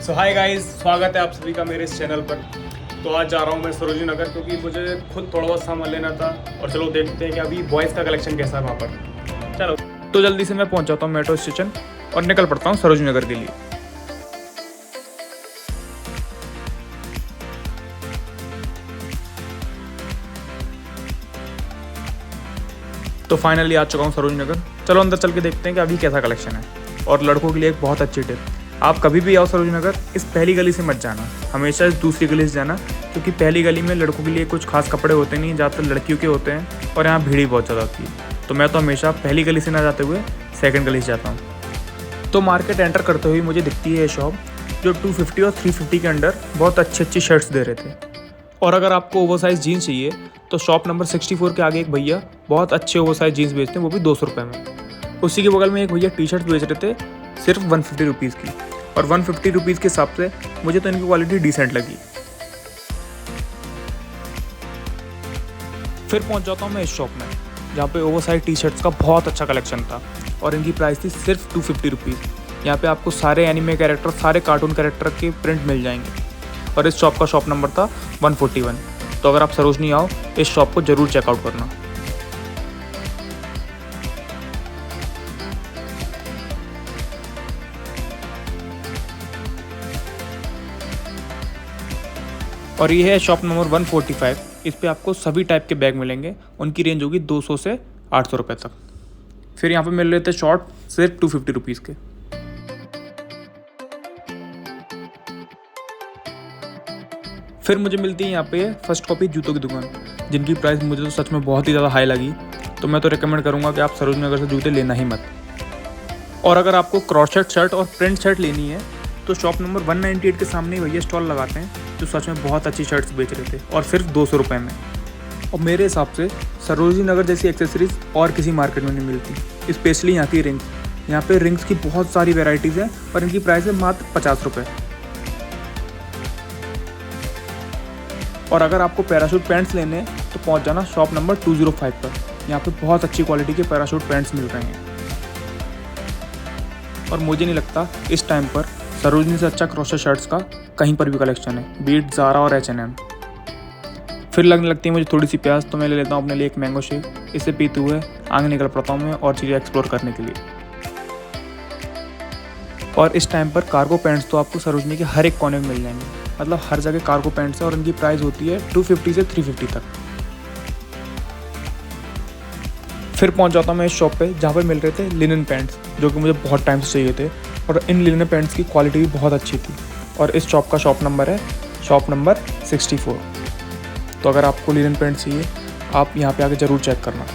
सो hi guys, स्वागत है आप सभी का मेरे इस चैनल पर। तो आज जा रहा हूँ मैं सरोजनी नगर क्योंकि मुझे खुद थोड़ा बहुत सामान लेना था। और चलो देखते हैं कि अभी बॉयज़ का कलेक्शन कैसा है वहाँ पर। चलो तो जल्दी से मैं पहुँच जाता हूँ मेट्रो स्टेशन और निकल पड़ता हूँ सरोजनी नगर के लिए। तो फाइनली आ चुका हूँ सरोजनी नगर। चलो अंदर चल के देखते हैं कि अभी कैसा कलेक्शन है। और लड़कों के लिए एक बहुत अच्छी टिप, आप कभी भी आओ सरोजनी नगर, इस पहली गली से मत जाना, हमेशा इस दूसरी गली से जाना, क्योंकि पहली गली में लड़कों के लिए कुछ खास कपड़े होते नहीं, ज़्यादातर लड़कियों के होते हैं और यहाँ भीड़ ही बहुत ज़्यादा होती है। तो मैं तो हमेशा पहली गली से ना जाते हुए सेकंड गली से जाता हूँ। तो मार्केट एंटर करते हुए मुझे दिखती है ये शॉप जो 250 और 350 के अंडर बहुत अच्छी शर्ट्स दे रहे थे। और अगर आपको ओवरसाइज जीन्स चाहिए तो शॉप नंबर 64 के आगे एक भैया बहुत अच्छे ओवरसाइज जीन्स बेचते हैं, वो भी 200 रुपये में। उसी के बगल में एक भैया टी शर्ट बेच रहे थे सिर्फ 150 रुपीज़ की, और 150 रुपीज़ के हिसाब से मुझे तो इनकी क्वालिटी डिसेंट लगी। फिर पहुंच जाता हूँ मैं इस शॉप में जहाँ पे ओवरसाइज टी शर्ट्स का बहुत अच्छा कलेक्शन था और इनकी प्राइस थी सिर्फ 250 रुपीज़। यहाँ पे आपको सारे एनिमे कैरेक्टर, सारे कार्टून कैरेक्टर के प्रिंट मिल जाएंगे। और इस शॉप का शॉप नंबर था 141। तो अगर आप सरोजनी आओ, इस शॉप को ज़रूर चेकआउट करना। और ये है शॉप नंबर 145। इस पे आपको सभी टाइप के बैग मिलेंगे, उनकी रेंज होगी 200 से 800 रुपये तक। फिर यहाँ पे मिल रहे थे शॉर्ट सिर्फ 250 रुपीज़ के। फिर मुझे मिलती है यहाँ पे फर्स्ट कॉपी जूतों की दुकान, जिनकी प्राइस मुझे तो सच में बहुत ही ज़्यादा हाई लगी। तो मैं तो रिकमेंड करूँगा कि आप सरोजनी नगर से जूते लेना ही मत। और अगर आपको क्रॉचेट शर्ट और प्रिंट शर्ट लेनी है तो शॉप नंबर 198 के सामने ही भैया स्टॉल लगाते हैं, जो सच में बहुत अच्छी शर्ट्स बेच रहे थे और सिर्फ 200 रुपये में। और मेरे हिसाब से सरोजनी नगर जैसी एक्सेसरीज़ और किसी मार्केट में नहीं मिलती, स्पेशली यहाँ की रिंग्स। यहाँ पे रिंग्स की बहुत सारी वेराइटीज़ हैं और इनकी प्राइस है मात्र 50 रुपये। और अगर आपको पैराशूट पैंट्स लेने हैं तो पहुँच जाना शॉप नंबर 205 पर। यहाँ पे बहुत अच्छी क्वालिटी के पैराशूट पैंट्स मिल रहे हैं। और मुझे नहीं लगता इस टाइम पर सरोजनी से अच्छा क्रॉचेट शर्ट्स का कहीं पर भी कलेक्शन है, बीट, ज़ारा और H&M। फिर लगने लगती है मुझे थोड़ी सी प्यास, तो मैं ले लेता हूँ अपने लिए एक मैंगो शेक। इसे पीते हुए आगे निकल पड़ता हूँ मैं और चीज़ें एक्सप्लोर करने के लिए। और इस टाइम पर कार्गो पैंट्स तो आपको सरोजनी के हर एक कोने में मिल जाएंगे, मतलब हर जगह कार्गो पैंट्स है और इनकी प्राइस होती है 250 से 350 तक। फिर पहुंच जाता हूँ मैं इस शॉप पे जहाँ पे मिल रहे थे लिनन पैंट्स, जो कि मुझे बहुत टाइम से चाहिए थे। और इन लिनन पैंट्स की क्वालिटी भी बहुत अच्छी थी। और इस शॉप का शॉप नंबर है शॉप नंबर 64। तो अगर आपको लिनन पैंट्स चाहिए, आप यहाँ पे आके ज़रूर चेक करना।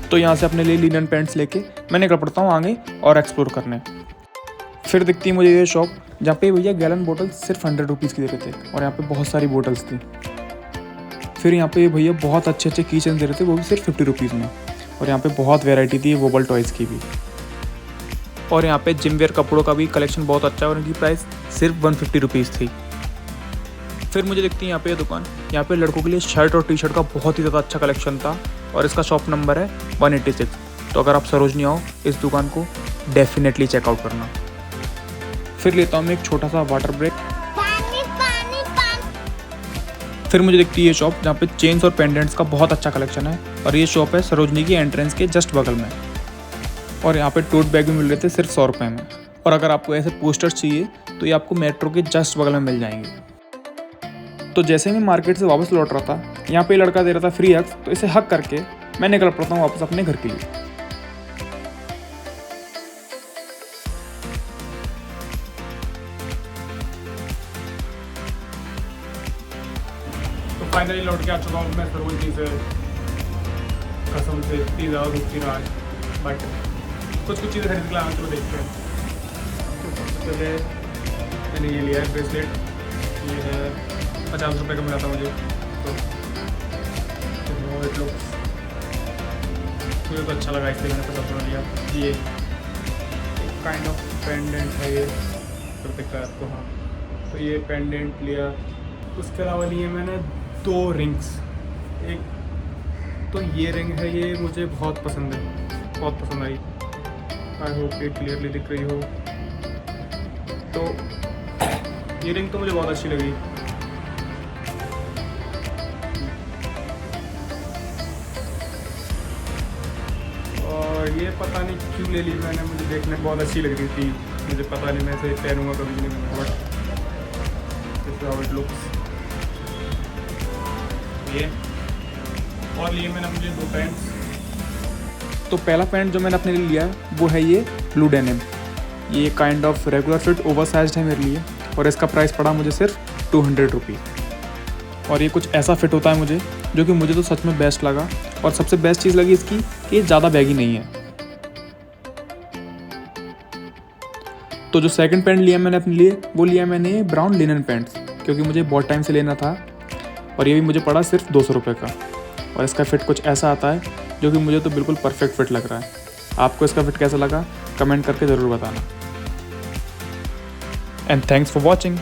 तो यहाँ से अपने लिए लिनन पैंट्स लेके मैं निकल पड़ता हूँ आगे और एक्सप्लोर करने। फिर दिखती है मुझे ये शॉप जहाँ पे भैया गैलन बोतल सिर्फ 100 रुपीज़ की दे रहे थे और यहाँ पे बहुत सारी बोटल्स थी। फिर यहाँ पे भैया बहुत अच्छे की चेन दे रहे थे, वो भी सिर्फ 50 रुपीज़ में। और यहाँ पे बहुत वैरायटी थी वोबल टॉयज़ की भी। और यहाँ पे जिम वेयर कपड़ों का भी कलेक्शन बहुत अच्छा है और इनकी प्राइस सिर्फ 150 रुपीज़ थी। फिर मुझे दिखती है यहाँ पे ये दुकान, यहाँ पे लड़कों के लिए शर्ट और टी शर्ट का बहुत ही ज़्यादा अच्छा कलेक्शन था और इसका शॉप नंबर है 186। तो अगर आप सरोजनी आओ, इस दुकान को डेफिनेटली चेकआउट करना। फिर लेता हूँ मैं एक छोटा सा वाटर ब्रेक। फिर मुझे दिखती है ये शॉप जहाँ पे चेन्स और पेंडेंट्स का बहुत अच्छा कलेक्शन है और ये शॉप है सरोजनी की एंट्रेंस के जस्ट बगल में। और यहाँ पे टोट बैग भी मिल रहे थे सिर्फ 100 रुपये में। और अगर आपको ऐसे पोस्टर्स चाहिए तो ये आपको मेट्रो के जस्ट बगल में मिल जाएंगे। तो जैसे मैं मार्केट से वापस लौट रहा था, यहाँ पे लड़का दे रहा था फ्री हग, तो इसे हग करके मैं निकल पड़ता हूँ वापस अपने घर के लिए। तो फाइनली लौट के आ चुका हूँ मैं सरोजनी से। कसम से इतनी ज़्यादा दुखी रहा है, बट कुछ चीज़ें खरीद के लाना, चलो देखते हैं। तो सबसे पहले मैंने ये लिया है ब्रेसलेट, ये है 50 रुपये का मिला था मुझे। तो मुझे तो अच्छा लगा इसलिए मैंने 50 रुपये लिया। ये एक काइंड ऑफ पेंडेंट है ये, तो दिखता है आपको। हाँ, तो ये पेंडेंट लिया। उसके अलावा लिए मैंने 2 रिंग्स। एक तो ये रिंग है, ये मुझे बहुत पसंद है, बहुत पसंद आई। आई होप ये क्लियरली दिख रही हो। तो ये रिंग तो मुझे बहुत अच्छी लगी। और ये पता नहीं क्यों ले ली मैंने, मुझे देखने में बहुत अच्छी लग रही थी। मुझे पता नहीं मैं इसे पहनूंगा कभी नहीं, but this is how it looks. ये और लिए मैंने अपने लिए 2 पैंट्स। तो पहला पैंट जो मैंने अपने लिए लिया वो है ये ब्लू डेनिम। ये kind of regular fit over size है मेरे लिए, और इसका प्राइस पड़ा मुझे सिर्फ 200 रुपी। और ये कुछ ऐसा फिट होता है मुझे, जो कि मुझे तो सच में बेस्ट लगा। और सबसे बेस्ट चीज़ लगी इसकी कि ये ज़्यादा बैगी नहीं है। तो जो सेकंड पैंट लिया मैंने अपने लिए, वो लिया मैंने ब्राउन लिनन पैंट्स, क्योंकि मुझे बहुत टाइम से लेना था। और ये भी मुझे पड़ा सिर्फ 200 रुपये का। और इसका फिट कुछ ऐसा आता है जो कि मुझे तो बिल्कुल परफेक्ट फिट लग रहा है। आपको इसका फिट कैसा लगा कमेंट करके ज़रूर बताना। And thanks for watching.